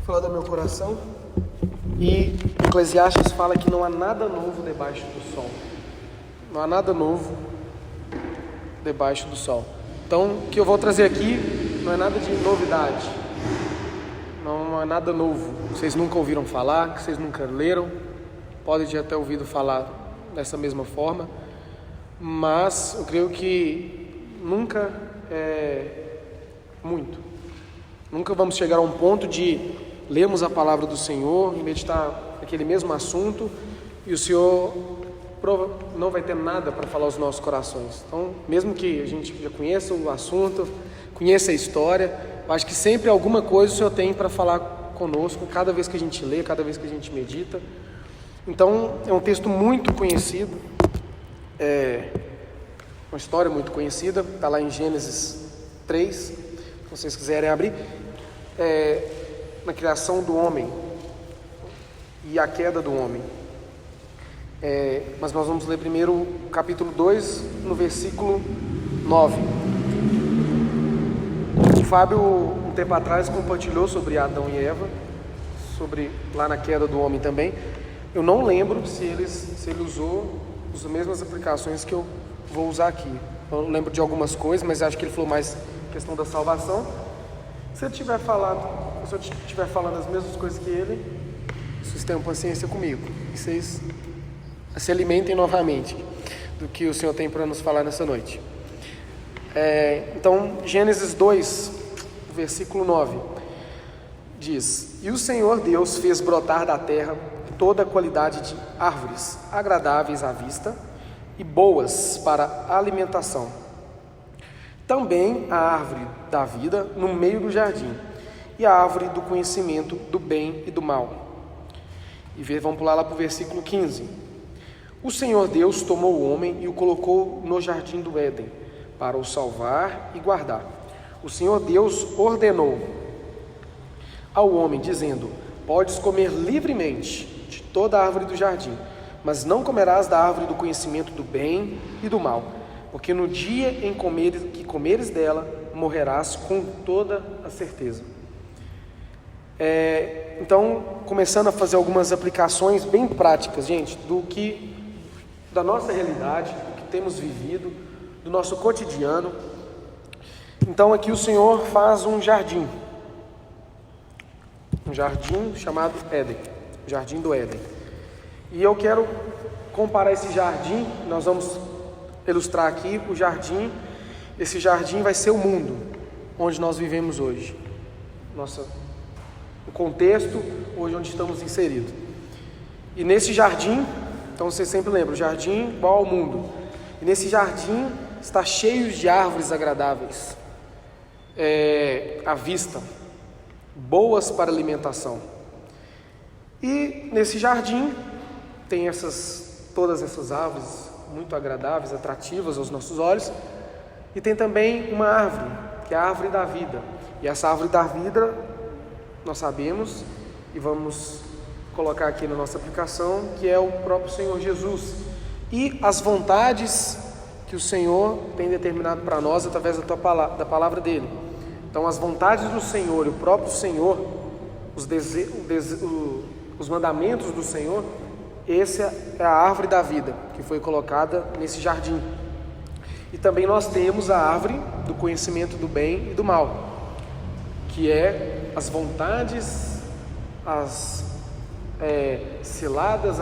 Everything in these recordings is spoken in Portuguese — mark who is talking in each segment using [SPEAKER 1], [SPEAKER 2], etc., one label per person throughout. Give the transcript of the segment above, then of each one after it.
[SPEAKER 1] falar do meu coração. E Eclesiastes fala que não há nada novo debaixo do sol. Não há nada novo debaixo do sol. Então, o que eu vou trazer aqui não é nada de novidade. Não é nada novo. Vocês nunca ouviram falar, que vocês nunca leram. Podem ter até ouvido falar dessa mesma forma. Mas eu creio que nunca é muito. Nunca vamos chegar a um ponto de lermos a palavra do Senhor e meditar aquele mesmo assunto e o Senhor não vai ter nada para falar aos nossos corações. Então, mesmo que a gente já conheça o assunto, conheça a história, eu acho que sempre alguma coisa o Senhor tem para falar conosco, cada vez que a gente lê, cada vez que a gente medita. Então, é um texto muito conhecido, uma história muito conhecida, está lá em Gênesis 3, se vocês quiserem abrir, na criação do homem e a queda do homem. Mas nós vamos ler primeiro o capítulo 2, no versículo 9. O Fábio, um tempo atrás, compartilhou sobre Adão e Eva, sobre lá na queda do homem também. Eu não lembro se ele usou as mesmas aplicações que eu vou usar aqui. Eu lembro de algumas coisas, mas acho que ele falou mais questão da salvação. Se eu estiver falando as mesmas coisas que ele, vocês tenham paciência comigo. E vocês se alimentem novamente do que o Senhor tem para nos falar nessa noite. Então, Gênesis 2, versículo 9, diz: E o Senhor Deus fez brotar da terra toda a qualidade de árvores, agradáveis à vista e boas para a alimentação. Também a árvore da vida no meio do jardim, e a árvore do conhecimento do bem e do mal. E vamos pular lá para o versículo 15. O Senhor Deus tomou o homem e o colocou no jardim do Éden, para o salvar e guardar. O Senhor Deus ordenou ao homem, dizendo: Podes comer livremente de toda a árvore do jardim, mas não comerás da árvore do conhecimento do bem e do mal, porque no dia em que comeres dela, morrerás com toda a certeza. Então, começando a fazer algumas aplicações bem práticas, gente, da nossa realidade, do que temos vivido, do nosso cotidiano. Então, aqui o Senhor faz um jardim chamado Éden, o jardim do Éden. E eu quero comparar esse jardim, nós vamos ilustrar aqui o jardim. Esse jardim vai ser o mundo onde nós vivemos hoje, o contexto hoje onde estamos inseridos. E nesse jardim, então você sempre lembra, o jardim igual ao mundo. E nesse jardim está cheio de árvores agradáveis à vista, boas para alimentação. E nesse jardim tem todas essas árvores muito agradáveis, atrativas aos nossos olhos. E tem também uma árvore, que é a árvore da vida. E essa árvore da vida, nós sabemos, e vamos colocar aqui na nossa aplicação, que é o próprio Senhor Jesus. E as vontades que o Senhor tem determinado para nós através da palavra dele. Então, as vontades do Senhor e o próprio Senhor, os mandamentos do Senhor, essa é a árvore da vida que foi colocada nesse jardim. E também nós temos a árvore do conhecimento do bem e do mal, que é as vontades, as ciladas,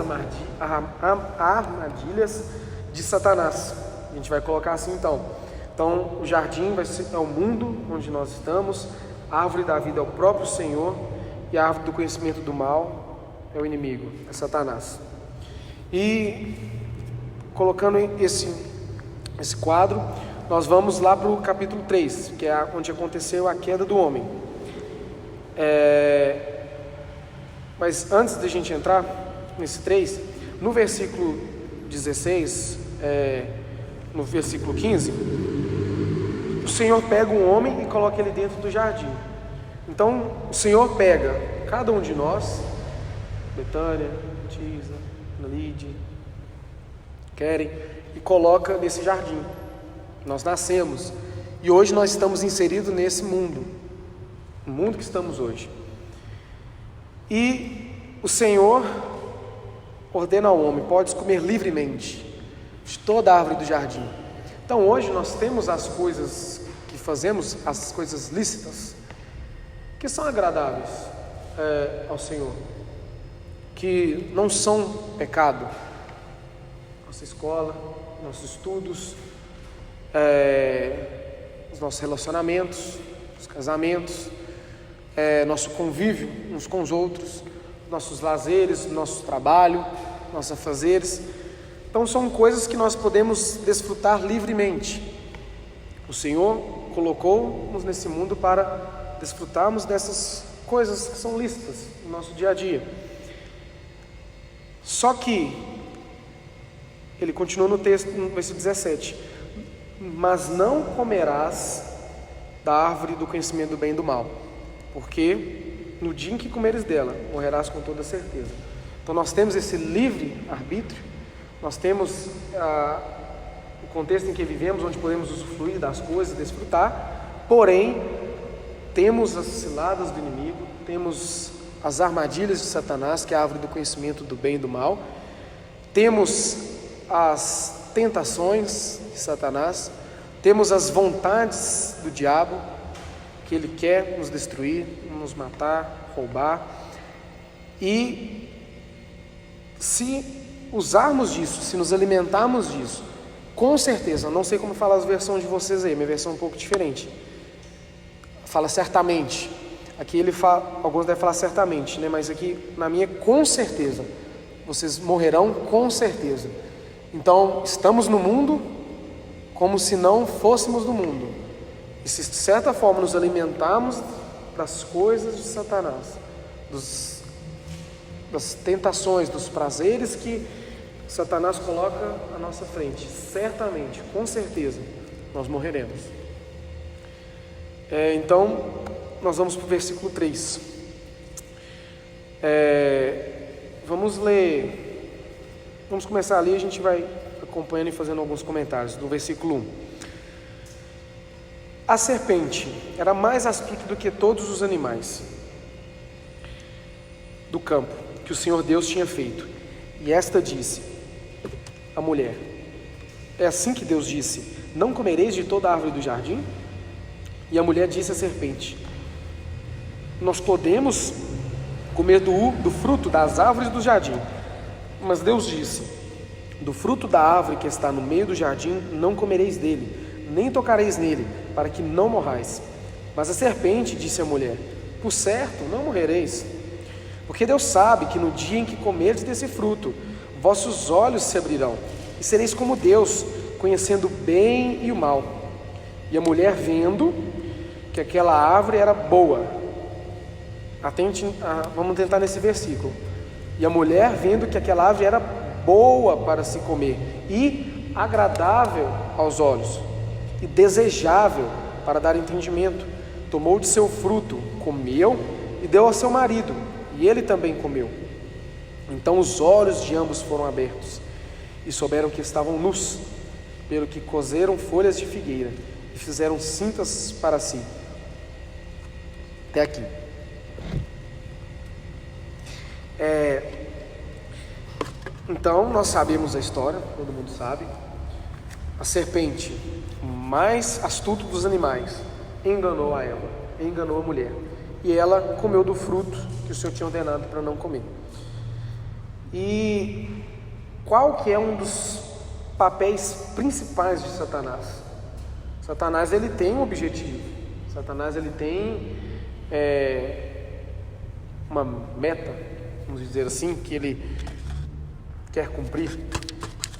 [SPEAKER 1] armadilhas de Satanás. A gente vai colocar assim então. Então, o jardim é o mundo onde nós estamos, a árvore da vida é o próprio Senhor, e a árvore do conhecimento do mal é o inimigo, é Satanás. E colocando esse quadro, nós vamos lá para o capítulo 3, que é onde aconteceu a queda do homem. Mas antes de a gente entrar nesse 3, no versículo 16, no versículo 15, o Senhor pega um homem e coloca ele dentro do jardim. Então, o Senhor pega cada um de nós, Betânia, Tisa, Lide, Keren, e coloca nesse jardim. Nós nascemos e hoje nós estamos inseridos nesse mundo, no mundo que estamos hoje. E o Senhor ordena ao homem: podes comer livremente de toda a árvore do jardim. Então hoje nós temos as coisas que fazemos, as coisas lícitas, que são agradáveis ao Senhor, que não são pecado. Nossa escola, nossos estudos, os nossos relacionamentos, os casamentos, nosso convívio uns com os outros, nossos lazeres, nosso trabalho, nossos afazeres. Então são coisas que nós podemos desfrutar livremente. O Senhor colocou-nos nesse mundo para desfrutarmos dessas coisas que são lícitas no nosso dia a dia. Só que ele continua no texto, no versículo 17: mas não comerás da árvore do conhecimento do bem e do mal, porque no dia em que comeres dela, morrerás com toda certeza. Então nós temos esse livre arbítrio, nós temos o contexto em que vivemos, onde podemos usufruir das coisas, desfrutar, porém temos as ciladas do inimigo, temos as armadilhas de Satanás, que é a árvore do conhecimento do bem e do mal, temos as tentações de Satanás, temos as vontades do diabo, que ele quer nos destruir, nos matar, roubar. E se usarmos disso, se nos alimentarmos disso, com certeza, não sei como falar as versões de vocês aí, minha versão é um pouco diferente, fala certamente. Aqui ele fala, alguns devem falar certamente, né? Mas aqui na minha, com certeza, vocês morrerão com certeza. Então estamos no mundo como se não fôssemos do mundo, e se de certa forma nos alimentarmos das coisas de Satanás, das tentações, dos prazeres que Satanás coloca à nossa frente, certamente, com certeza, nós morreremos. Então nós vamos para o versículo 3. Vamos ler, vamos começar ali, a gente vai acompanhando e fazendo alguns comentários. Do versículo 1: a serpente era mais astuta do que todos os animais do campo que o Senhor Deus tinha feito, e esta disse à mulher: é assim que Deus disse: não comereis de toda a árvore do jardim? E a mulher disse à serpente: nós podemos comer do fruto das árvores do jardim. Mas Deus disse: do fruto da árvore que está no meio do jardim não comereis dele, nem tocareis nele, para que não morrais. Mas a serpente disse à mulher: por certo, não morrereis, porque Deus sabe que no dia em que comerdes desse fruto, vossos olhos se abrirão, e sereis como Deus, conhecendo o bem e o mal. E a mulher, vendo que aquela árvore era boa, vamos tentar nesse versículo. E a mulher, vendo que aquela árvore era boa para se comer, e agradável aos olhos, e desejável para dar entendimento, tomou de seu fruto, comeu e deu ao seu marido, e ele também comeu. Então os olhos de ambos foram abertos, e souberam que estavam nus, pelo que coseram folhas de figueira e fizeram cintas para si. Até aqui. Então nós sabemos a história, todo mundo sabe. A serpente, mais astuto dos animais, enganou a Eva, enganou a mulher, e ela comeu do fruto que o Senhor tinha ordenado para não comer. E qual que é um dos papéis principais de Satanás? Satanás, ele tem um objetivo. Satanás, ele tem uma meta, vamos dizer assim, que ele quer cumprir.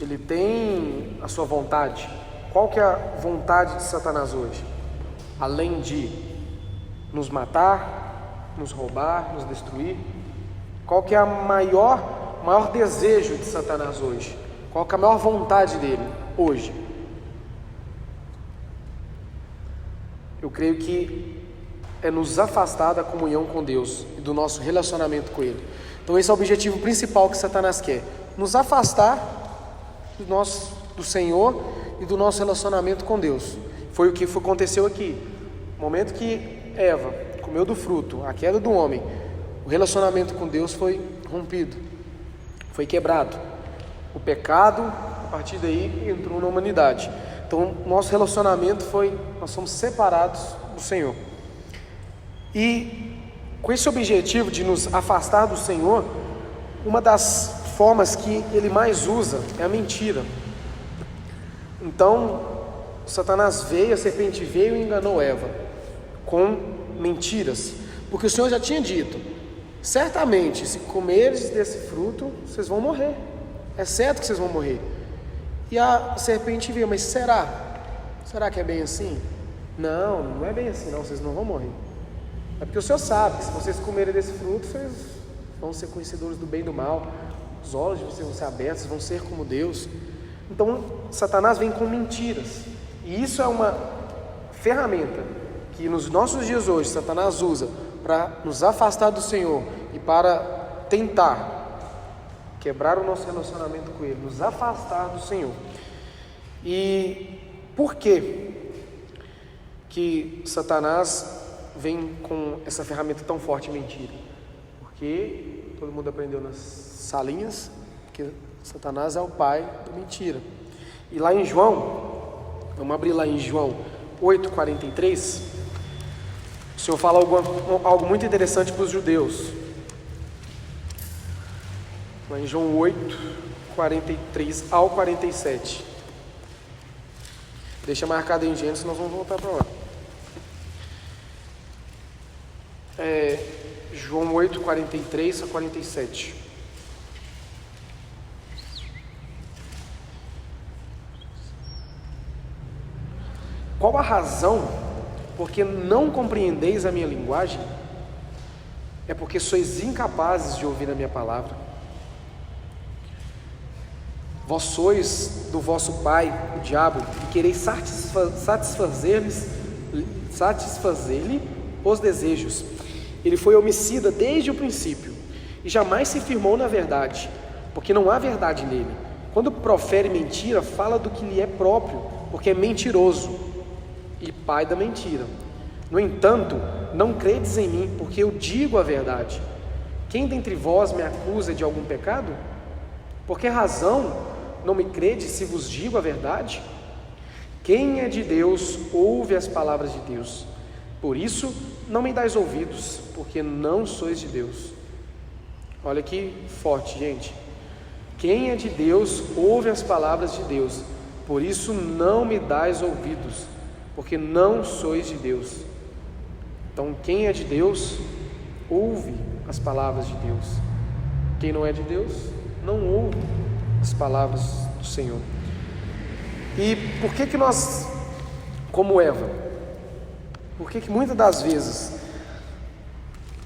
[SPEAKER 1] Ele tem a sua vontade. Qual que é a vontade de Satanás hoje? Além de nos matar, nos roubar, nos destruir, qual que é o maior desejo de Satanás hoje? Qual que é a maior vontade dele hoje? Eu creio que é nos afastar da comunhão com Deus e do nosso relacionamento com Ele. Então esse é o objetivo principal que Satanás quer: nos afastar do Senhor e do nosso relacionamento com Deus. Foi o que aconteceu aqui. No momento que Eva comeu do fruto, a queda do homem, O relacionamento com Deus foi rompido, foi quebrado. O pecado, a partir daí, entrou na humanidade. Então, nosso relacionamento nós somos separados do Senhor. E com esse objetivo de nos afastar do Senhor, uma das formas que ele mais usa é a mentira. Então, Satanás veio, a serpente veio e enganou Eva com mentiras, porque o Senhor já tinha dito: certamente, se comeres desse fruto, vocês vão morrer. É certo que vocês vão morrer. E a serpente veio: mas será? Será que é bem assim? Não é bem assim não, vocês não vão morrer. É porque o Senhor sabe que se vocês comerem desse fruto, vocês vão ser conhecedores do bem e do mal, os olhos de vocês vão ser abertos, vão ser como Deus. Então, Satanás vem com mentiras, e isso é uma ferramenta que nos nossos dias hoje Satanás usa para nos afastar do Senhor e para tentar quebrar o nosso relacionamento com Ele, nos afastar do Senhor. E por que Satanás vem com essa ferramenta tão forte, mentira? Porque todo mundo aprendeu nas salinhas que Satanás é o pai da mentira. E lá em João, vamos abrir lá em João 8,43, o Senhor fala algo muito interessante para os judeus. Lá em João 8,43 ao 47. Deixa marcado em Gênesis, nós vamos voltar para lá. João 8,43 a 47. Qual a razão porque não compreendeis a minha linguagem? É porque sois incapazes de ouvir a minha palavra. Vós sois do vosso pai, o diabo, e quereis satisfazer-lhe os desejos. Ele foi homicida desde o princípio e jamais se firmou na verdade, porque não há verdade nele. Quando profere mentira, fala do que lhe é próprio, porque é mentiroso e pai da mentira. No entanto, não credes em mim, porque eu digo a verdade. Quem dentre vós me acusa de algum pecado? Por que razão não me credes se vos digo a verdade? Quem é de Deus ouve as palavras de Deus. Por isso não me dais ouvidos, porque não sois de Deus. Olha que forte, gente. Quem é de Deus ouve as palavras de Deus. Por isso não me dais ouvidos, porque não sois de Deus. Então quem é de Deus ouve as palavras de Deus. Quem não é de Deus não ouve as palavras do Senhor. E por que nós, como Eva, por que muitas das vezes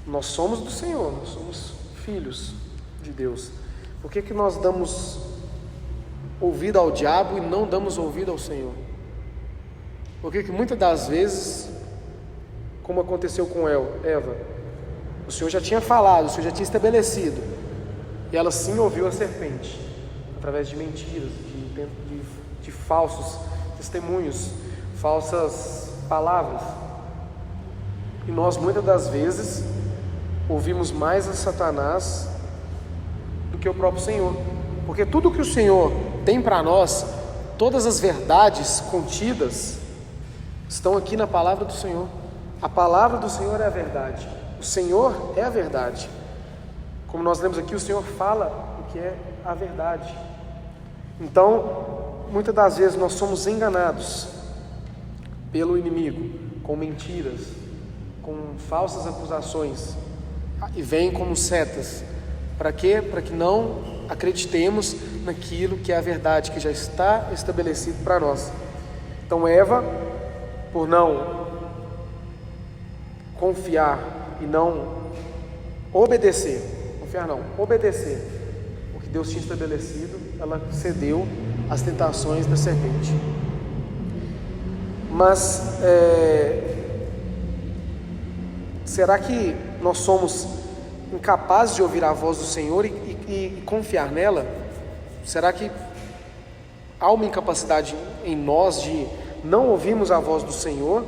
[SPEAKER 1] nós somos do Senhor, nós somos filhos de Deus, por que nós damos ouvido ao diabo e não damos ouvido ao Senhor? Por que muitas das vezes, como aconteceu com Eva, o Senhor já tinha falado, o Senhor já tinha estabelecido, e ela sim ouviu a serpente, através de mentiras, de falsos testemunhos, falsas palavras. E nós muitas das vezes ouvimos mais a Satanás do que o próprio Senhor, porque tudo que o Senhor tem para nós, todas as verdades contidas, estão aqui na palavra do Senhor. A palavra do Senhor é a verdade, o Senhor é a verdade. Como nós lemos aqui, o Senhor fala o que é a verdade. Então, muitas das vezes nós somos enganados pelo inimigo, com mentiras, com falsas acusações, e vêm como setas. Para quê? Para que não acreditemos naquilo que é a verdade, que já está estabelecido para nós. Então Eva, por não confiar e não obedecer o que Deus tinha estabelecido, ela cedeu às tentações da serpente. Mas será que nós somos incapazes de ouvir a voz do Senhor e confiar nela? Será que há uma incapacidade em nós de não ouvirmos a voz do Senhor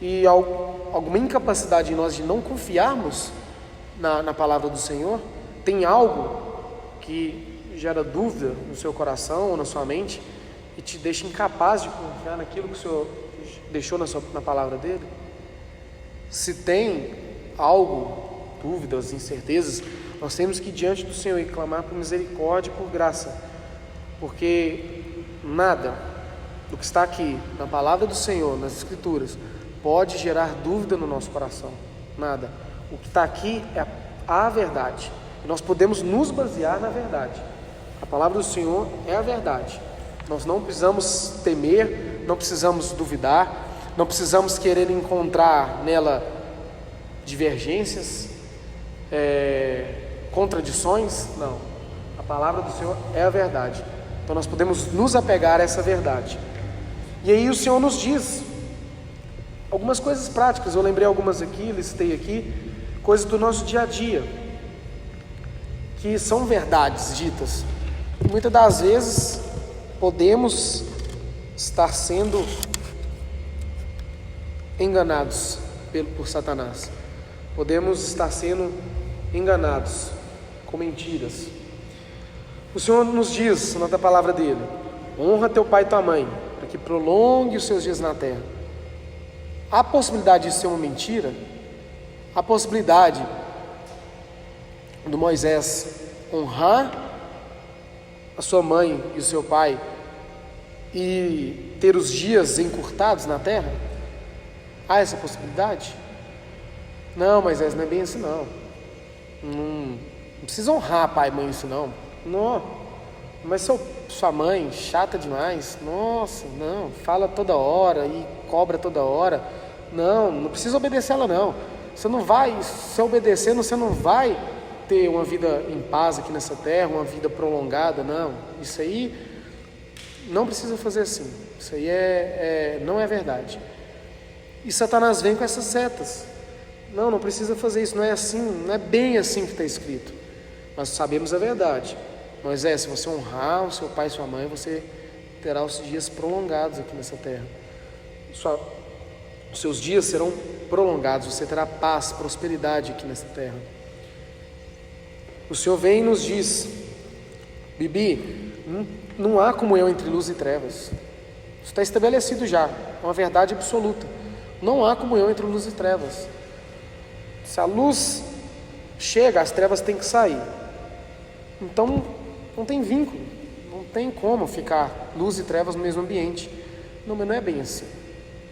[SPEAKER 1] e alguma incapacidade em nós de não confiarmos na palavra do Senhor? Tem algo que gera dúvida no seu coração ou na sua mente e te deixa incapaz de confiar naquilo que o Senhor deixou na palavra dele? Se tem algo, dúvidas, incertezas, nós temos que ir diante do Senhor e clamar por misericórdia e por graça, porque nada do que está aqui na palavra do Senhor, nas Escrituras, pode gerar dúvida no nosso coração. Nada. O que está aqui é a verdade, e nós podemos nos basear na verdade. A palavra do Senhor é a verdade. Nós não precisamos temer, não precisamos duvidar, não precisamos querer encontrar nela divergências, contradições. Não, a palavra do Senhor é a verdade. Então nós podemos nos apegar a essa verdade. E aí o Senhor nos diz algumas coisas práticas. Eu lembrei algumas aqui, listei aqui, coisas do nosso dia a dia, que são verdades ditas. E muitas das vezes podemos estar sendo enganados por Satanás. Podemos estar sendo enganados com mentiras. O Senhor nos diz na palavra dele: honra teu pai e tua mãe, para que prolongue os seus dias na terra. Há possibilidade de ser uma mentira? Há possibilidade do Moisés honrar a sua mãe e o seu pai e ter os dias encurtados na terra? Há essa possibilidade? Não, Moisés, não é bem assim não. Não precisa honrar pai e mãe isso não. Não, mas sua mãe, chata demais. Nossa, não, fala toda hora e cobra toda hora. Não precisa obedecer ela não. Você não vai, se obedecendo, você não vai ter uma vida em paz aqui nessa terra, uma vida prolongada, não. Isso aí não precisa fazer assim. Isso aí não é verdade. E Satanás vem com essas setas. Não precisa fazer isso, não é assim, não é bem assim que está escrito. Nós sabemos a verdade. Moisés, se você honrar o seu pai e sua mãe, você terá os dias prolongados aqui nessa terra. Os seus dias serão prolongados, você terá paz, prosperidade aqui nessa terra. O Senhor vem e nos diz: Bibi, não há comunhão entre luz e trevas. Isso está estabelecido já, é uma verdade absoluta. Não há comunhão entre luz e trevas. Se a luz chega, as trevas têm que sair. Então não tem vínculo, não tem como ficar luz e trevas no mesmo ambiente. Não, mas não é bem assim.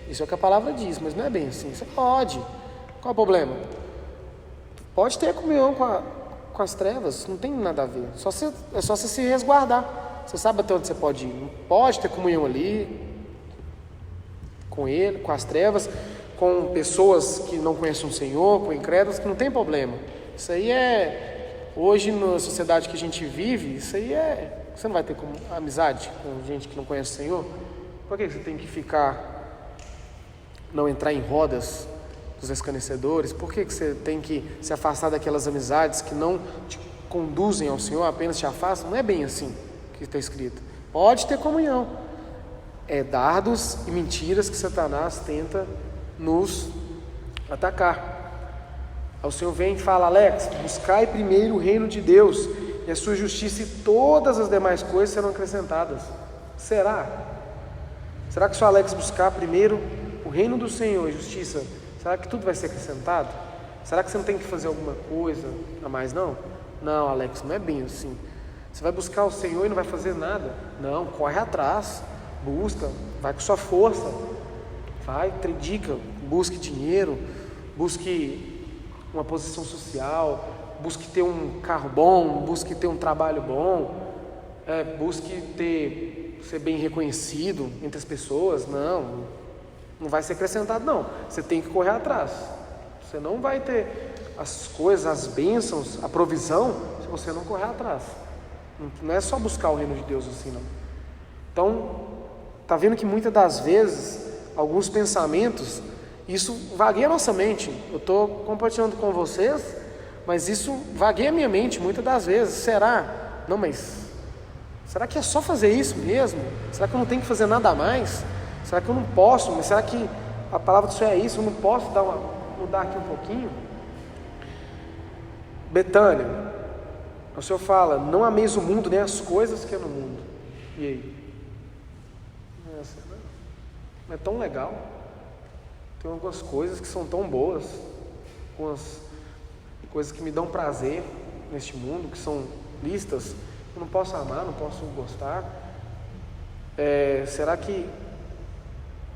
[SPEAKER 1] Isso é o que a palavra diz, mas não é bem assim. Você pode. Qual é o problema? Pode ter comunhão com as trevas, não tem nada a ver. É só você se resguardar. Você sabe até onde você pode ir. Não pode ter comunhão ali com ele, com as trevas, com pessoas que não conhecem o Senhor, com incrédulos, que não tem problema. Isso aí hoje na sociedade que a gente vive, isso aí você não vai ter amizade com gente que não conhece o Senhor. Por que você tem que não entrar em rodas dos escarnecedores? Por que você tem que se afastar daquelas amizades que não te conduzem ao Senhor, apenas te afastam? Não é bem assim que está escrito. Pode ter comunhão. É dardos e mentiras que Satanás tenta nos atacar. O Senhor vem e fala: Alex, buscai primeiro o reino de Deus e a sua justiça, e todas as demais coisas serão acrescentadas. Será que se o Alex buscar primeiro o reino do Senhor e justiça, será que tudo vai ser acrescentado? Será que você não tem que fazer alguma coisa a mais? Não, Alex, não é bem assim. Você vai buscar o Senhor e não vai fazer nada? Não, corre atrás, busca, vai com sua força, vai, dedica, busque dinheiro, busque uma posição social, busque ter um carro bom, busque ter um trabalho bom, busque ser bem reconhecido entre as pessoas. Não vai ser acrescentado não. Você tem que correr atrás. Você não vai ter as coisas, as bênçãos, a provisão, se você não correr atrás. Não é só buscar o reino de Deus assim não. Então, tá vendo que muitas das vezes alguns pensamentos, isso vagueia a nossa mente. Eu estou compartilhando com vocês, mas isso vagueia a minha mente muitas das vezes. Será? Não, mas será que é só fazer isso mesmo? Será que eu não tenho que fazer nada a mais? Será que eu não posso? Mas será que a palavra do Senhor é isso? Eu não posso mudar aqui um pouquinho? Betânia, o Senhor fala, não ameis o mundo, nem as coisas que é no mundo. E aí? Não é tão legal. Tem algumas coisas que são tão boas, algumas coisas que me dão prazer neste mundo, que são listas. Eu não posso amar, não posso gostar. Será que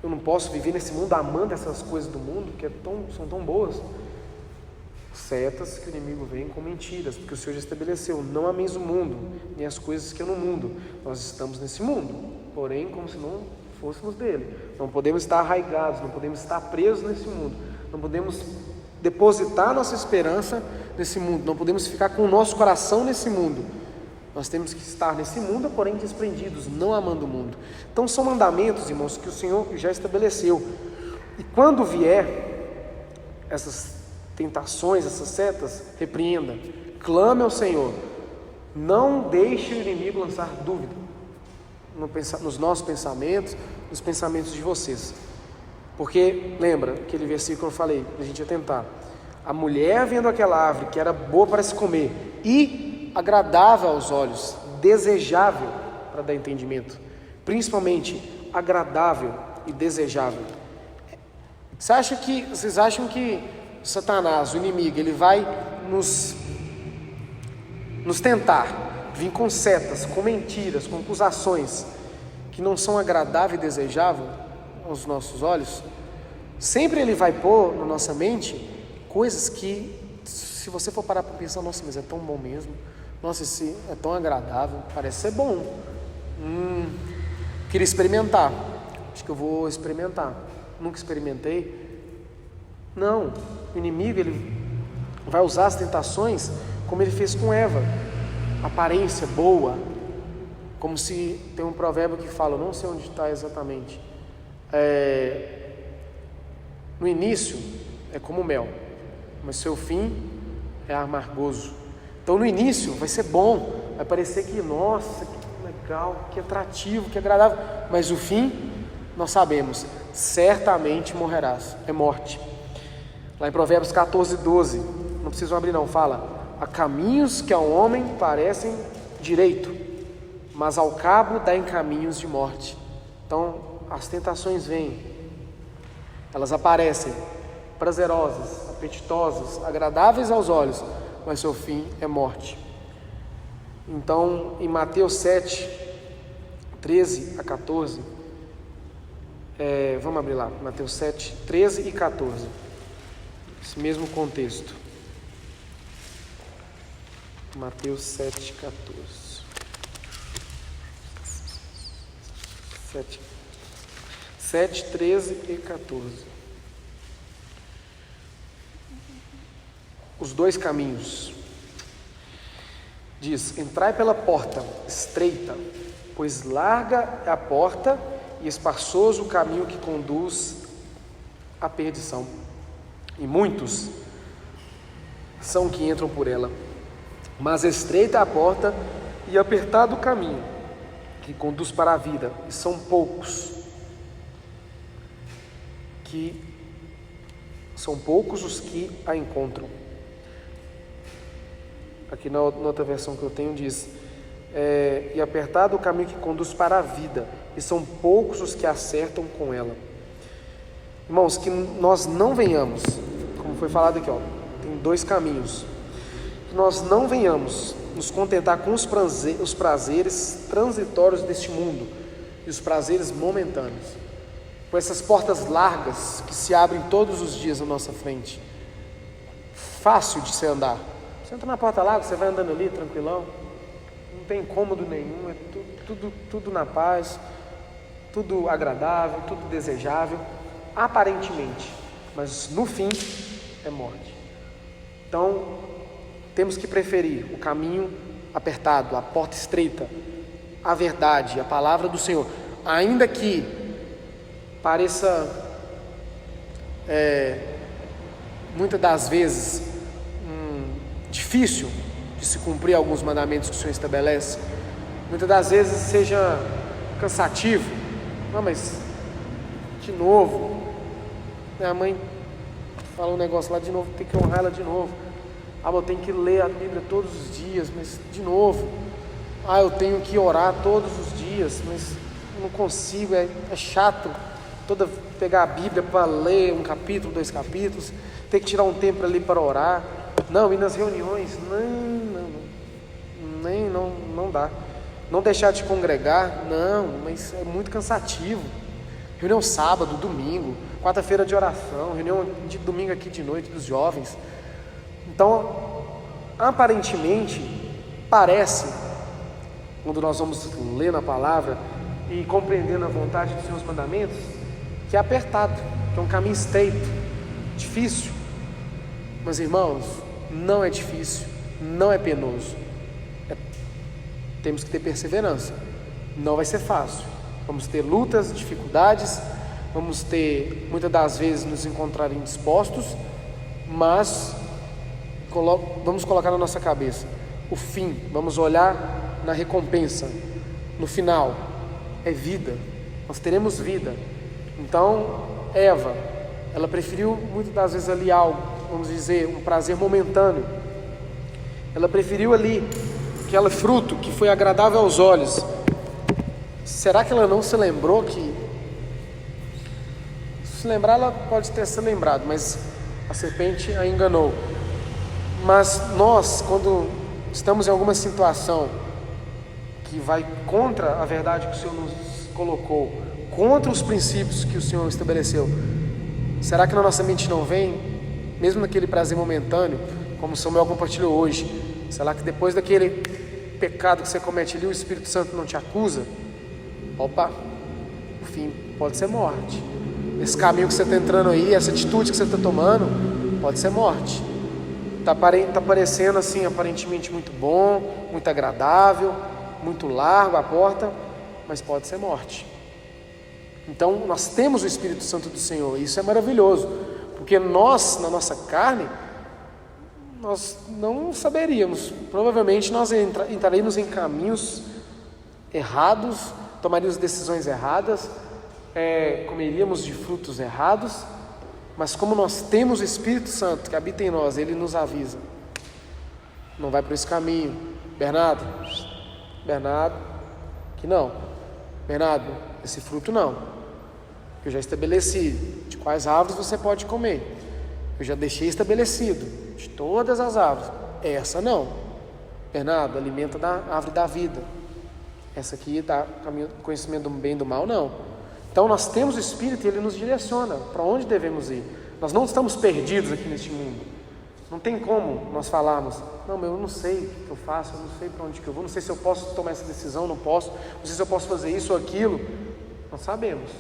[SPEAKER 1] eu não posso viver nesse mundo amando essas coisas do mundo que são tão boas? Setas que o inimigo vem com mentiras, porque o Senhor já estabeleceu, não ameis o mundo, nem as coisas que é no mundo. Nós estamos nesse mundo, porém como se não fôssemos dele. Não podemos estar arraigados, não podemos estar presos nesse mundo, não podemos depositar nossa esperança nesse mundo, não podemos ficar com o nosso coração nesse mundo. Nós temos que estar nesse mundo, porém desprendidos, não amando o mundo. Então são mandamentos, irmãos, que o Senhor já estabeleceu. E quando vier essas tentações, essas setas, repreenda, clame ao Senhor. Não deixe o inimigo lançar dúvida nos nossos pensamentos, nos pensamentos de vocês. Porque, lembra aquele versículo que eu falei, a gente ia tentar. A mulher vendo aquela árvore que era boa para se comer e agradável aos olhos, desejável para dar entendimento, principalmente agradável e desejável. Vocês acham que Satanás, o inimigo, ele vai nos tentar, vir com setas, com mentiras, com acusações que não são agradável e desejável aos nossos olhos? Sempre ele vai pôr na nossa mente coisas que, se você for parar para pensar, nossa, mas é tão bom mesmo, nossa, esse é tão agradável, parece ser bom, queria experimentar, acho que eu vou experimentar, nunca experimentei. Não, o inimigo, ele vai usar as tentações como ele fez com Eva, aparência boa, como se tem um provérbio que fala, eu não sei onde está exatamente, no início é como mel, mas seu fim é amargoso. Então no início vai ser bom, vai parecer que, nossa, que legal, que atrativo, que agradável, mas o fim, nós sabemos, certamente morrerás, é morte. Lá em Provérbios 14:12, não precisam abrir não, fala, há caminhos que ao homem parecem direito, mas ao cabo dá em caminhos de morte. Então as tentações vêm, elas aparecem prazerosas, apetitosas, agradáveis aos olhos, mas seu fim é morte. Então em Mateus 7:13-14, vamos abrir lá, Mateus 7:13 e 14, esse mesmo contexto. Mateus 7:14. 7:13 e 14. Os dois caminhos. Diz: entrai pela porta estreita, pois larga é a porta e espaçoso o caminho que conduz à perdição, e muitos são que entram por ela. Mas estreita é a porta e apertado o caminho que conduz para a vida, e são poucos os que a encontram. Aqui na outra versão que eu tenho diz, e apertado o caminho que conduz para a vida, e são poucos os que acertam com ela. Irmãos, que nós não venhamos, como foi falado aqui, tem dois caminhos, que nós não venhamos nos contentar com os prazeres transitórios deste mundo e os prazeres momentâneos, com essas portas largas que se abrem todos os dias na nossa frente, fácil de se andar. Você entra na porta larga, você vai andando ali tranquilão, não tem incômodo nenhum, é tudo na paz, tudo agradável, tudo desejável, aparentemente, mas no fim é morte. Então temos que preferir o caminho apertado, a porta estreita, a verdade, a palavra do Senhor, ainda que pareça muitas das vezes difícil de se cumprir alguns mandamentos que o Senhor estabelece, muitas das vezes seja cansativo. Não, mas de novo, minha mãe fala um negócio lá de novo, tem que honrar ela de novo. eu tenho que ler a Bíblia todos os dias, mas de novo, eu tenho que orar todos os dias, mas não consigo, é chato pegar a Bíblia para ler um capítulo, 2 capítulos, ter que tirar um tempo ali para orar. Não, e nas reuniões, não dá. Não deixar de congregar, não, mas é muito cansativo. Reunião sábado, domingo, quarta-feira de oração, reunião de domingo aqui de noite dos jovens. Então, aparentemente, parece, quando nós vamos ler na palavra e compreendendo a vontade dos seus mandamentos, que é apertado, que é um caminho estreito, difícil. Mas, irmãos, não é difícil, não é penoso. Temos que ter perseverança. Não vai ser fácil. Vamos ter lutas, dificuldades, vamos ter, muitas das vezes, nos encontrar indispostos, mas vamos colocar na nossa cabeça o fim, vamos olhar na recompensa, no final, é vida, nós teremos vida. Então, Eva, ela preferiu muitas das vezes ali algo, vamos dizer, um prazer momentâneo, ela preferiu ali aquele fruto que foi agradável aos olhos. Será que ela não se lembrou que, se lembrar, ela pode ter se lembrado, mas a serpente a enganou. Mas nós, quando estamos em alguma situação que vai contra a verdade que o Senhor nos colocou, contra os princípios que o Senhor estabeleceu, será que na nossa mente não vem, mesmo naquele prazer momentâneo, como o Samuel compartilhou hoje, será que depois daquele pecado que você comete ali, o Espírito Santo não te acusa? Opa, o fim pode ser morte. Esse caminho que você está entrando aí, essa atitude que você está tomando, pode ser morte. Está parecendo assim, aparentemente muito bom, muito agradável, muito largo a porta, mas pode ser morte. Então nós temos o Espírito Santo do Senhor, e isso é maravilhoso, porque nós, na nossa carne, nós não saberíamos, provavelmente nós entraríamos em caminhos errados, tomaríamos decisões erradas, comeríamos de frutos errados, mas como nós temos o Espírito Santo que habita em nós, ele nos avisa: não vai por esse caminho, Bernardo, que não, Bernardo, esse fruto não, eu já estabeleci de quais árvores você pode comer, eu já deixei estabelecido de todas as árvores, essa não, Bernardo, alimenta da árvore da vida, essa aqui dá conhecimento do bem e do mal, não. Então nós temos o Espírito e ele nos direciona para onde devemos ir. Nós não estamos perdidos aqui neste mundo. Não tem como nós falarmos: não, eu não sei o que eu faço, eu não sei para onde que eu vou, não sei se eu posso tomar essa decisão, não posso, não sei se eu posso fazer isso ou aquilo. Nós sabemos.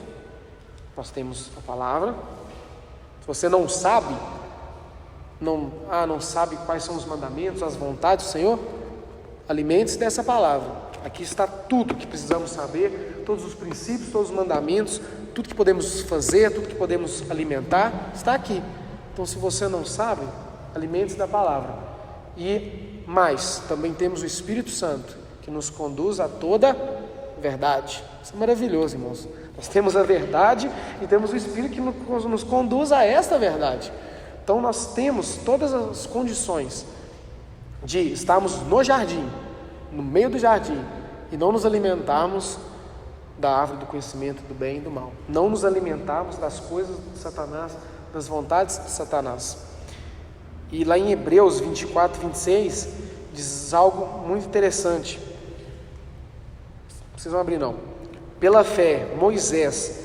[SPEAKER 1] Nós temos a palavra. Se você não sabe, não sabe quais são os mandamentos, as vontades do Senhor, alimente-se dessa palavra. Aqui está tudo que precisamos saber, todos os princípios, todos os mandamentos, tudo que podemos fazer, tudo que podemos alimentar, está aqui. Então, se você não sabe, alimente-se da palavra. E mais, também temos o Espírito Santo, que nos conduz a toda verdade. Isso é maravilhoso, irmãos. Nós temos a verdade e temos o Espírito que nos conduz a esta verdade. Então, nós temos todas as condições de estarmos no jardim, no meio do jardim, e não nos alimentarmos da árvore do conhecimento do bem e do mal, não nos alimentarmos das coisas de Satanás, das vontades de Satanás. E lá em Hebreus 24, 26 diz algo muito interessante. Não precisam abrir não. Pela fé, Moisés,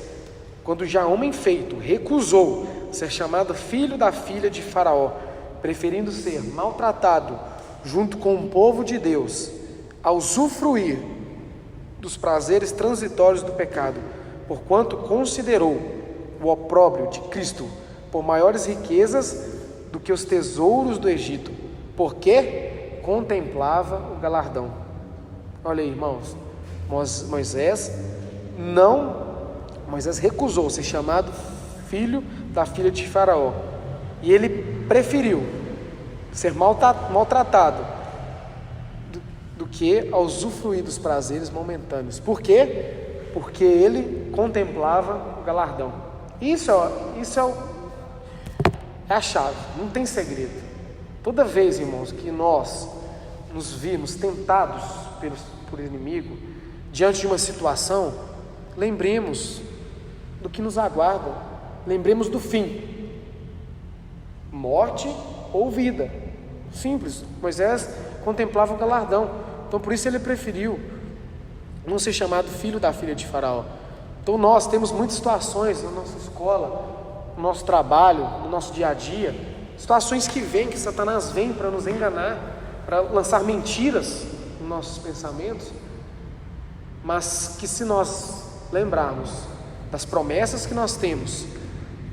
[SPEAKER 1] quando já homem feito, recusou ser chamado filho da filha de Faraó, preferindo ser maltratado junto com o povo de Deus, a usufruir dos prazeres transitórios do pecado, porquanto considerou o opróbrio de Cristo por maiores riquezas do que os tesouros do Egito, porque contemplava o galardão. Olha aí, irmãos, Moisés recusou ser chamado filho da filha de Faraó, e ele preferiu ser maltratado do que a usufruir dos prazeres momentâneos. Por quê? Porque ele contemplava o galardão. Isso é a chave, não tem segredo. Toda vez, irmãos, que nós nos virmos tentados por inimigo, diante de uma situação, lembremos do que nos aguarda, lembremos do fim: morte ou vida. Simples. Moisés contemplava o galardão, então por isso ele preferiu não ser chamado filho da filha de Faraó. Então nós temos muitas situações na nossa escola, no nosso trabalho, no nosso dia a dia, situações que Satanás vem para nos enganar, para lançar mentiras nos nossos pensamentos, mas que, se nós lembrarmos das promessas que nós temos,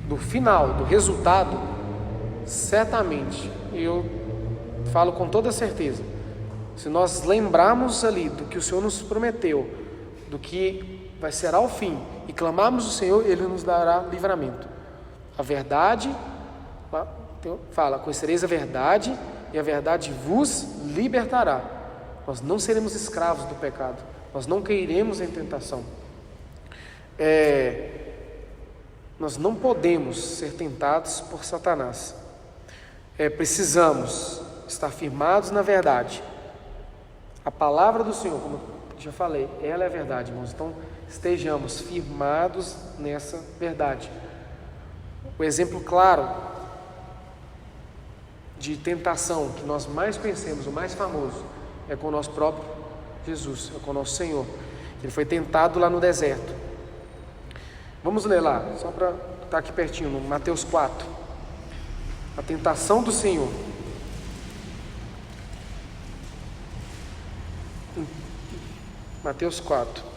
[SPEAKER 1] do final, do resultado, certamente, eu falo com toda certeza, se nós lembrarmos ali do que o Senhor nos prometeu, do que vai ser ao fim, e clamarmos o Senhor, Ele nos dará livramento. A verdade, fala: conhecereis a verdade, e a verdade vos libertará. Nós não seremos escravos do pecado, nós não cairemos em tentação. Nós não podemos ser tentados por Satanás. Precisamos estar firmados na verdade. A palavra do Senhor, como eu já falei, ela é a verdade, irmãos. Então estejamos firmados nessa verdade. O exemplo claro de tentação que nós mais conhecemos, o mais famoso, é com o nosso próprio Jesus, é com o nosso Senhor. Ele foi tentado lá no deserto. Vamos ler lá, só para estar aqui pertinho, no Mateus 4. A tentação do Senhor. Mateus 4.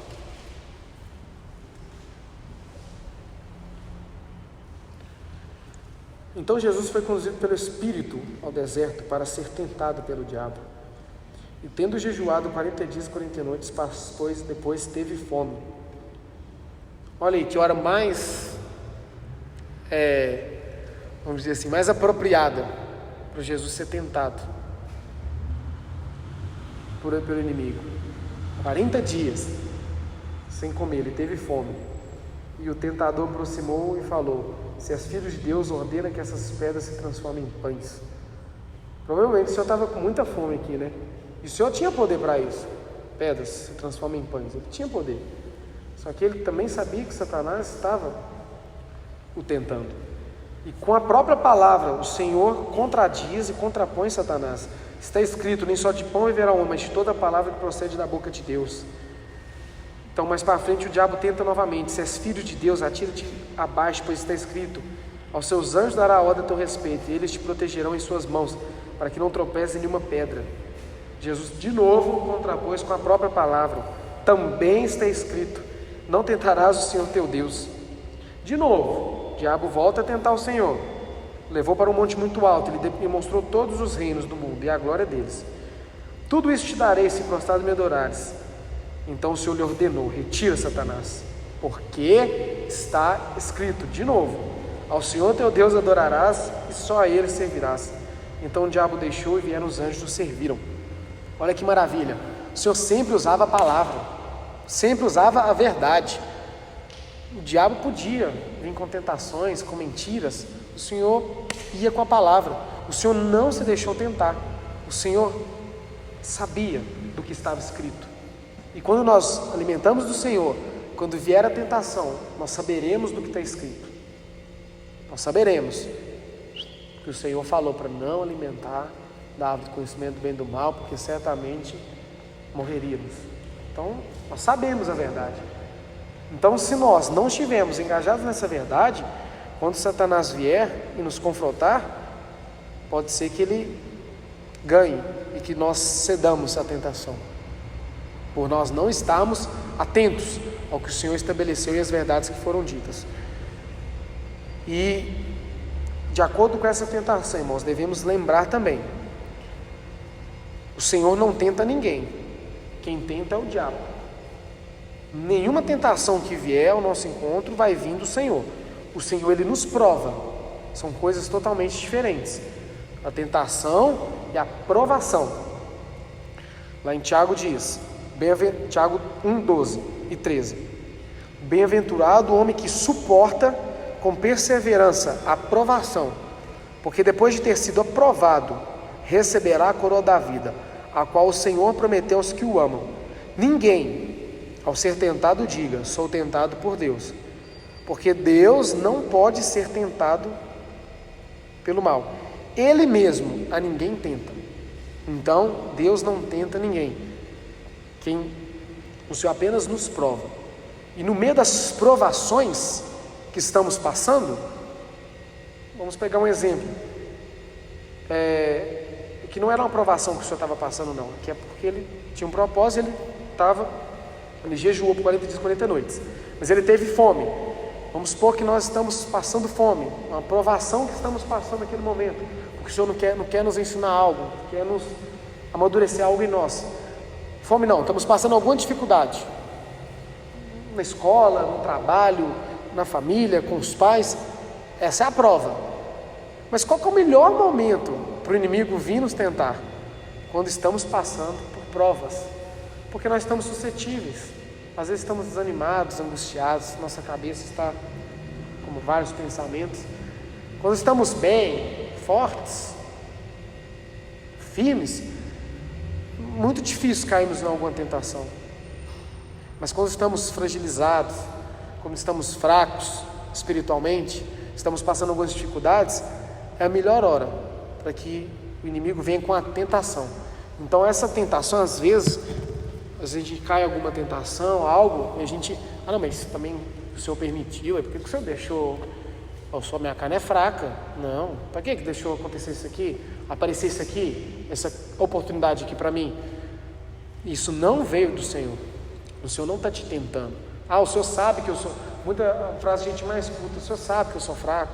[SPEAKER 1] Então Jesus foi conduzido pelo Espírito ao deserto para ser tentado pelo diabo. E tendo jejuado 40 dias e 40 noites, depois teve fome. Olha aí, que hora mais, vamos dizer assim, mais apropriada para Jesus ser tentado pelo inimigo. 40 dias sem comer, ele teve fome. E o tentador aproximou e falou: se és filho de Deus, ordena que essas pedras se transformem em pães. Provavelmente o Senhor estava com muita fome aqui, né? E o Senhor tinha poder para isso. Pedras se transformam em pães, ele tinha poder. Só que ele também sabia que Satanás estava o tentando. E com a própria palavra, o Senhor contradiz e contrapõe Satanás. Está escrito: nem só de pão viverá o homem, mas de toda a palavra que procede da boca de Deus. Então, mais para frente, o diabo tenta novamente: se és filho de Deus, atira-te abaixo, pois está escrito: aos seus anjos dará ordem a teu respeito, e eles te protegerão em suas mãos, para que não tropeces em nenhuma pedra. Jesus de novo contrapôs com a própria palavra: também está escrito: não tentarás o Senhor teu Deus. De novo, o diabo volta a tentar o Senhor. Levou para um monte muito alto, ele demonstrou todos os reinos do mundo e a glória deles. Tudo isso te darei, se prostrado me adorares. Então o Senhor lhe ordenou: retira, Satanás, porque está escrito, de novo: ao Senhor teu Deus adorarás e só a Ele servirás. Então o diabo deixou e vieram os anjos e o serviram. Olha que maravilha, o Senhor sempre usava a palavra, sempre usava a verdade. O diabo podia vir com tentações, com mentiras, o Senhor ia com a palavra. O Senhor não se deixou tentar, o Senhor sabia do que estava escrito. E quando nós alimentamos do Senhor, quando vier a tentação, nós saberemos do que está escrito. Nós saberemos que o Senhor falou para não alimentar da árvore do conhecimento do bem e do mal, porque certamente morreríamos. Então, nós sabemos a verdade. Então, se nós não estivermos engajados nessa verdade, quando Satanás vier e nos confrontar, pode ser que ele ganhe e que nós cedamos à tentação, por nós não estarmos atentos ao que o Senhor estabeleceu e às verdades que foram ditas. E, de acordo com essa tentação, irmãos, devemos lembrar também: o Senhor não tenta ninguém, quem tenta é o diabo. Nenhuma tentação que vier ao nosso encontro vai vir do Senhor. O Senhor, Ele nos prova. São coisas totalmente diferentes: a tentação e a provação. Lá em Tiago diz, Tiago 1, 12 e 13: bem-aventurado o homem que suporta com perseverança a provação, porque depois de ter sido aprovado, receberá a coroa da vida, a qual o Senhor prometeu aos que o amam. Ninguém, ao ser tentado, diga: sou tentado por Deus, porque Deus não pode ser tentado pelo mal. Ele mesmo a ninguém tenta. Então, Deus não tenta ninguém. O Senhor apenas nos prova. E no meio das provações que estamos passando, vamos pegar um exemplo. Que não era uma provação que o Senhor estava passando, não. Que é porque ele tinha um propósito, ele jejuou por 40 dias e 40 noites. Mas ele teve fome. Vamos supor que nós estamos passando fome, uma provação que estamos passando naquele momento, porque o Senhor não quer nos ensinar algo, quer nos amadurecer algo em nós. Fome não, estamos passando alguma dificuldade, na escola, no trabalho, na família, com os pais. Essa é a prova. Mas qual que é o melhor momento para o inimigo vir nos tentar? Quando estamos passando por provas, porque nós estamos suscetíveis. Às vezes estamos desanimados, angustiados, nossa cabeça está como vários pensamentos. Quando estamos bem, fortes, firmes, muito difícil cairmos em alguma tentação. Mas quando estamos fragilizados, quando estamos fracos espiritualmente, estamos passando algumas dificuldades, é a melhor hora para que o inimigo venha com a tentação. Então essa tentação, às vezes a gente cai em alguma tentação, algo, e a gente, não, mas também o Senhor permitiu, por que o Senhor deixou? Só minha carne é fraca. Não, para que deixou acontecer isso aqui? Aparecer isso aqui, essa oportunidade aqui para mim? Isso não veio do Senhor. O Senhor não está te tentando. O Senhor sabe que eu sou, muita frase a gente mais escuta: o Senhor sabe que eu sou fraco.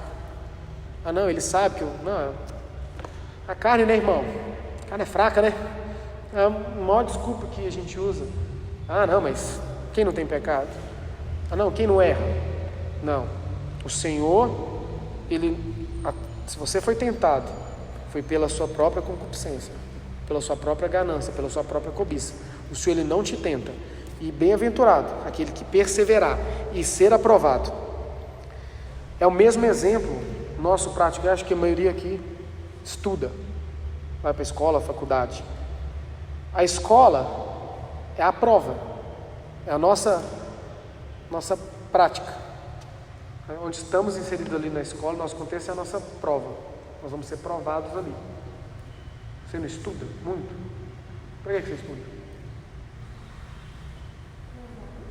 [SPEAKER 1] Não, Ele sabe que a carne, né, irmão? A carne é fraca, né? É a maior desculpa que a gente usa. Não, mas quem não tem pecado? Não, quem não erra? Não, o Senhor, se você foi tentado, foi pela sua própria concupiscência, pela sua própria ganância, pela sua própria cobiça. O Senhor, Ele não te tenta. E bem-aventurado aquele que perseverar e ser aprovado. É o mesmo exemplo nosso prático. Eu acho que a maioria aqui estuda, vai para a escola, faculdade. A escola é a prova, é a nossa prática. Onde estamos inseridos ali na escola, nosso contexto é a nossa prova. Nós vamos ser provados ali. Você não estuda muito? Para que você estuda?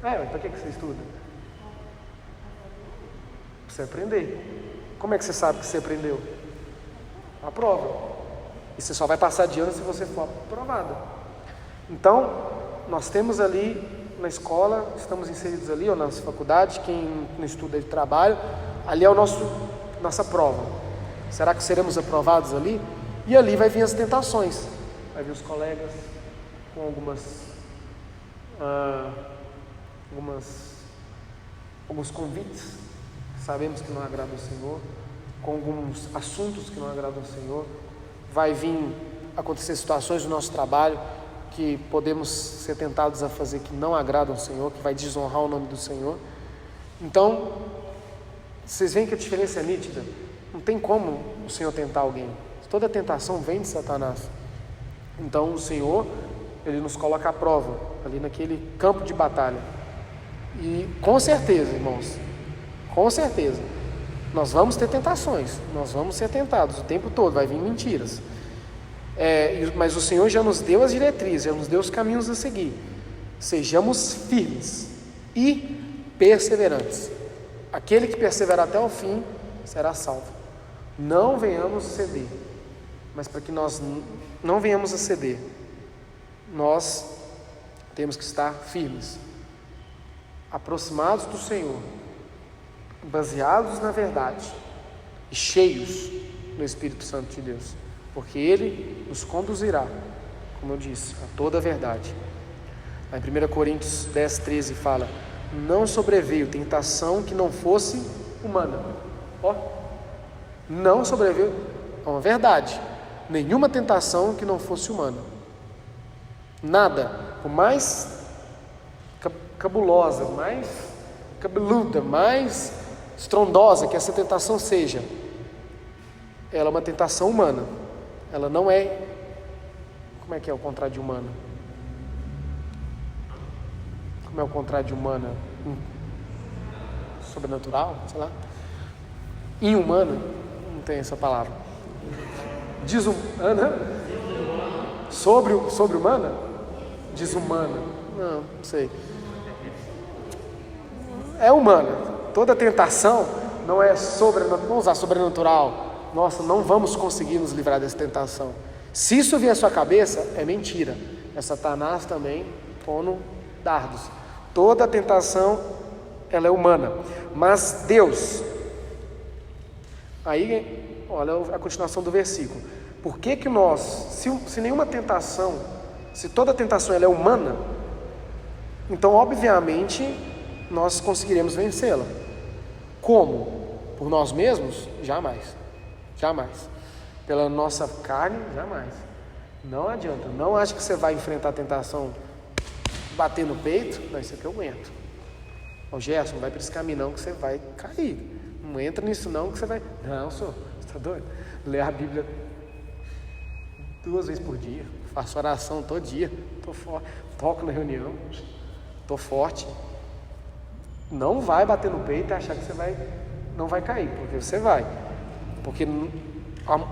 [SPEAKER 1] Para que você estuda? Para você aprender. Como é que você sabe que você aprendeu? A prova. E você só vai passar de ano se você for aprovado. Então, nós temos ali na escola, estamos inseridos ali, ou na nossa faculdade, quem não estuda de trabalho, ali é nossa prova. Será que seremos aprovados ali? E ali vai vir as tentações, vai vir os colegas com alguns convites que sabemos que não agradam ao Senhor, com alguns assuntos que não agradam ao Senhor. Vai vir acontecer situações no nosso trabalho que podemos ser tentados a fazer que não agradam ao Senhor, que vai desonrar o nome do Senhor. Então, vocês veem que a diferença é nítida. Não tem como o Senhor tentar alguém. Toda tentação vem de Satanás. Então o Senhor, Ele nos coloca à prova, ali naquele campo de batalha. E com certeza, irmãos, com certeza, nós vamos ter tentações, nós vamos ser tentados o tempo todo, vai vir mentiras. Mas o Senhor já nos deu as diretrizes, já nos deu os caminhos a seguir. Sejamos firmes e perseverantes. Aquele que perseverar até o fim será salvo. Não venhamos ceder, mas para que nós não venhamos a ceder, nós temos que estar firmes, aproximados do Senhor, baseados na verdade e cheios do Espírito Santo de Deus, porque Ele nos conduzirá, como eu disse, a toda a verdade. Lá em 1 Coríntios 10, 13 fala: não sobreveio tentação que não fosse humana. Não sobreveio, é uma verdade, nenhuma tentação que não fosse humana. Nada, por mais cabulosa, mais cabeluda, mais estrondosa que essa tentação seja, ela é uma tentação humana, ela não é Como é que é o contrário de humana? Como é o contrário de humana? Sobrenatural, sei lá. Inhumana, não tem essa palavra. Desumana? Sobre-humana? Desumana? Não sei. É humana. Toda tentação não é sobrenatural. Vamos usar sobrenatural. Nossa, não vamos conseguir nos livrar dessa tentação. Se isso vier à sua cabeça, é mentira. É Satanás também pondo dardos. Toda tentação, ela é humana. Mas Deus... Aí, olha a continuação do versículo. Por que nós, se nenhuma tentação, se toda tentação ela é humana, então obviamente nós conseguiremos vencê-la. Como? Por nós mesmos? Jamais. Jamais. Pela nossa carne? Jamais. Não adianta. Não acha que você vai enfrentar a tentação bater no peito? Não, isso aqui eu aguento. Ô Gerson, não vai para esse caminho não que você vai cair. Não entra nisso não que você vai... Não, senhor, você está doido? Lê a Bíblia 2 vezes por dia. Faço oração todo dia. Estou forte. Toco na reunião. Estou forte. Não vai bater no peito e achar que você não vai cair. Porque você vai. Porque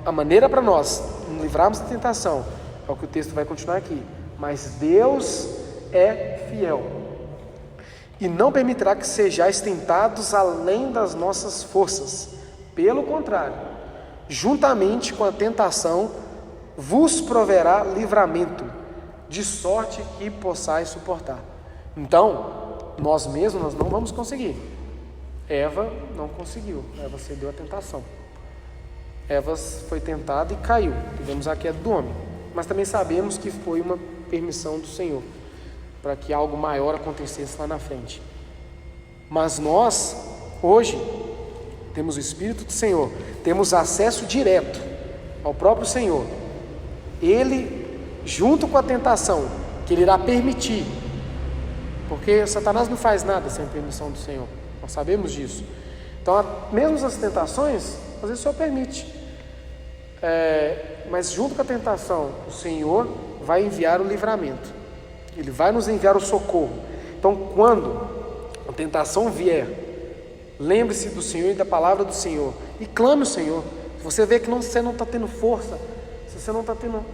[SPEAKER 1] a maneira para nós nos livrarmos da tentação é o que o texto vai continuar aqui. Mas Deus é fiel e não permitirá que sejais tentados além das nossas forças. Pelo contrário, juntamente com a tentação, vos proverá livramento, de sorte que possais suportar. Então, nós mesmos nós não vamos conseguir. Eva não conseguiu, Eva cedeu à tentação. Eva foi tentada e caiu. Tivemos a queda do homem, mas também sabemos que foi uma permissão do Senhor, para que algo maior acontecesse lá na frente. Mas nós, hoje, temos o Espírito do Senhor, temos acesso direto ao próprio Senhor. Ele, junto com a tentação, que Ele irá permitir, porque Satanás não faz nada sem a permissão do Senhor, nós sabemos disso. Então, mesmo as tentações, às vezes o Senhor permite, mas junto com a tentação, o Senhor vai enviar o livramento. Ele vai nos enviar o socorro. Então, quando a tentação vier, lembre-se do Senhor e da palavra do Senhor e clame o Senhor. Se você vê que você não está tendo força, se você não está tendo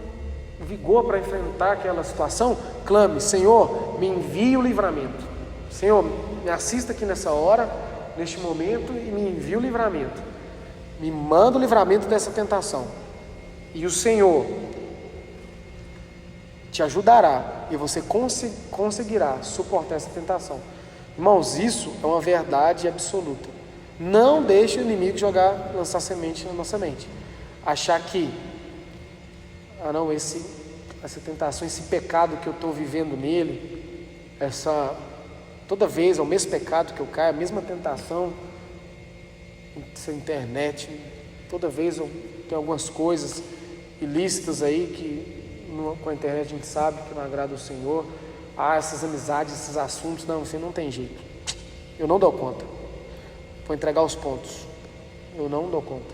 [SPEAKER 1] vigor para enfrentar aquela situação, clame: Senhor, me envie o livramento. Senhor, me assista aqui nessa hora, neste momento, e me envie o livramento. Me manda o livramento dessa tentação. E o Senhor te ajudará e você conseguirá suportar essa tentação. Irmãos, isso é uma verdade absoluta. Não deixe o inimigo lançar semente na nossa mente. Achar que, essa tentação, esse pecado que eu estou vivendo nele, toda vez é o mesmo pecado que eu caio, a mesma tentação, essa internet, toda vez eu tenho algumas coisas ilícitas aí que com a internet a gente sabe que não agrada ao Senhor. Essas amizades, esses assuntos, não, você não tem jeito. Eu não dou conta. Vou entregar os pontos. Eu não dou conta.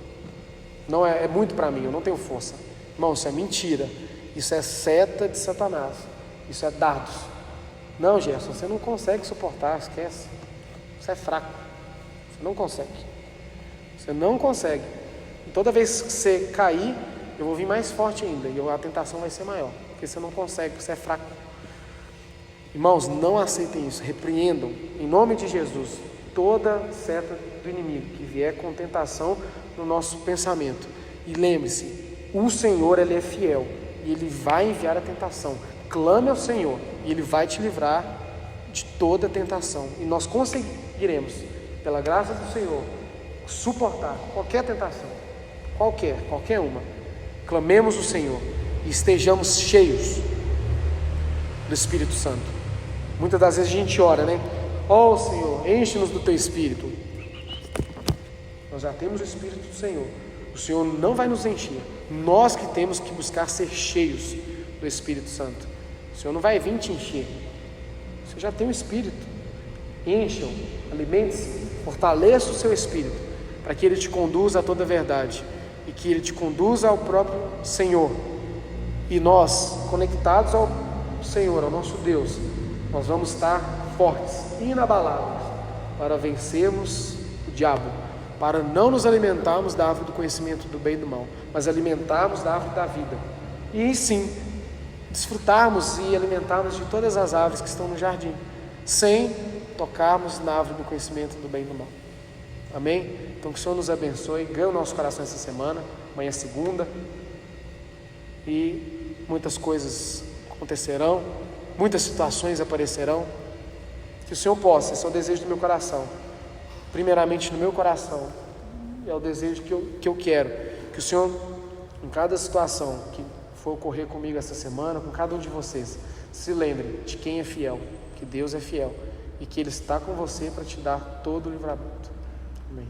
[SPEAKER 1] Não é muito para mim, eu não tenho força. Irmão, isso é mentira. Isso é seta de Satanás. Isso é dardos. Não, Gerson, você não consegue suportar, esquece. Você é fraco. Você não consegue. Você não consegue. E toda vez que você cair, eu vou vir mais forte ainda. E a tentação vai ser maior. Porque você não consegue, você é fraco. Irmãos, não aceitem isso. Repreendam, em nome de Jesus, toda seta do inimigo que vier com tentação no nosso pensamento. E lembre-se, o Senhor, Ele é fiel. E Ele vai enviar a tentação. Clame ao Senhor e Ele vai te livrar de toda tentação. E nós conseguiremos, pela graça do Senhor, suportar qualquer tentação. Qualquer uma. Clamemos o Senhor e estejamos cheios do Espírito Santo. Muitas das vezes a gente ora, né? Ó Senhor, enche-nos do Teu Espírito. Nós já temos o Espírito do Senhor. O Senhor não vai nos encher. Nós que temos que buscar ser cheios do Espírito Santo. O Senhor não vai vir te encher. Você já tem o Espírito. Encha-o, alimente-se, fortaleça o seu Espírito, para que Ele te conduza a toda a verdade e que Ele te conduza ao próprio Senhor. E nós, conectados ao Senhor, ao nosso Deus, nós vamos estar fortes, inabaláveis, para vencermos o diabo, para não nos alimentarmos da árvore do conhecimento do bem e do mal, mas alimentarmos da árvore da vida. E sim, desfrutarmos e alimentarmos de todas as árvores que estão no jardim, sem tocarmos na árvore do conhecimento do bem e do mal. Amém? Então que o Senhor nos abençoe, ganhe o nosso coração essa semana. Amanhã é segunda e muitas coisas acontecerão, muitas situações aparecerão. Que o Senhor possa, esse é o desejo do meu coração, primeiramente no meu coração, é o desejo que eu quero, que o Senhor, em cada situação que for ocorrer comigo essa semana, com cada um de vocês, se lembre de quem é fiel, que Deus é fiel e que Ele está com você para te dar todo o livramento. Amém.